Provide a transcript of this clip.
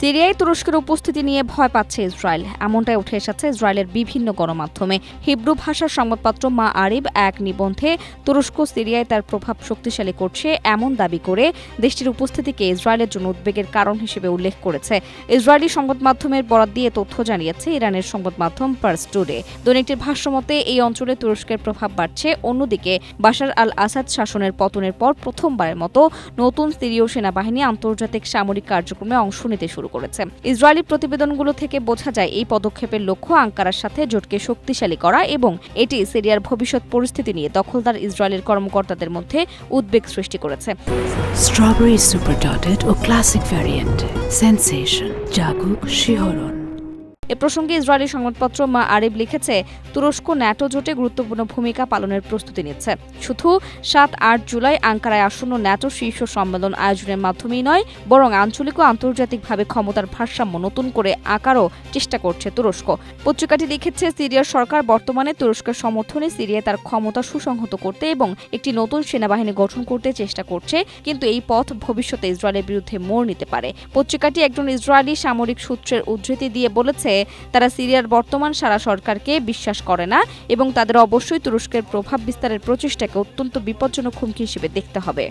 সিরিয়ায় তুরস্কের উপস্থিতি নিয়ে ভয় পাচ্ছে ইসরায়েল, এমনটাই উঠে এসেছে ইসরায়েলের বিভিন্ন গণমাধ্যমে। হিব্রু ভাষার সংবাদপত্র মা আরিব এক নিবন্ধে তুরস্ক সিরিয়ায় তার প্রভাব শক্তিশালী করছে এমন দাবি করে দেশটির উপস্থিতিকে ইসরায়েলের জন্য উদ্বেগের কারণ হিসেবে উল্লেখ করেছে। ইসরায়েলি সংবাদ মাধ্যমের বরাত দিয়ে তথ্য জানিয়েছে ইরানের সংবাদ মাধ্যম পার্স টুডে। দৈনিকটির ভাষ্যমতে এই অঞ্চলে তুরস্কের প্রভাব বাড়ছে। অন্যদিকে বাশার আল আসাদ শাসনের পতনের পর প্রথমবারের মতো নতুন সিরীয় সেনাবাহিনী আন্তর্জাতিক সামরিক কার্যক্রমে অংশ নিতে শুরু করেছে। ইসরায়েলি প্রতিবেদনগুলো থেকে বোঝা যায় এই পদক্ষেপের লক্ষ্য আঙ্কারার সাথে জোটকে শক্তিশালী করা এবং এটি সিরিয়ার ভবিষ্যৎ পরিস্থিতি নিয়ে দখলদার ইসরায়েলের কর্মকর্তাদের মধ্যে উদ্বেগ সৃষ্টি করেছে। স্ট্রবেরি সুপার ডটেড ও ক্লাসিক ভ্যারিয়েন্ট সেন্সেশন জাগুক শিহরণ। এ প্রসঙ্গে ইসরায়েলি সংবাদপত্র মা আরিব লিখেছে, তুরস্ক ন্যাটো জোটে গুরুত্বপূর্ণ ভূমিকা পালনের প্রস্তুতি নিচ্ছে। শুধু ৭-৮ জুলাই আঙ্কারায় আসন্ন ন্যাটো শীর্ষ সম্মেলন আয়োজনের মাধ্যমেই নয়, বরং আঞ্চলিক ও আন্তর্জাতিকভাবে ক্ষমতার ভারসাম্য নতুন করে আঁকারও চেষ্টা করছে তুরস্ক। পত্রিকাটি লিখেছে, সিরিয়ার সরকার বর্তমানে তুরস্কের সমর্থনে সিরিয়ায় তার ক্ষমতা সুসংহত করতে এবং একটি নতুন সেনাবাহিনী গঠন করতে চেষ্টা করছে, কিন্তু এই পথ ভবিষ্যতে ইসরায়েলের বিরুদ্ধে মোড় নিতে পারে। পত্রিকাটি একজন ইসরায়েলি সামরিক সূত্রের উদ্ধৃতি দিয়ে বলেছে, তারা সিরিয়ার বর্তমান সারা সরকারকে বিশ্বাস করে না এবং তাদের অবশ্যই তুরস্কের প্রভাব বিস্তারের প্রচেষ্টাকে অত্যন্ত বিপজ্জনক হুমকি হিসেবে দেখতে হবে।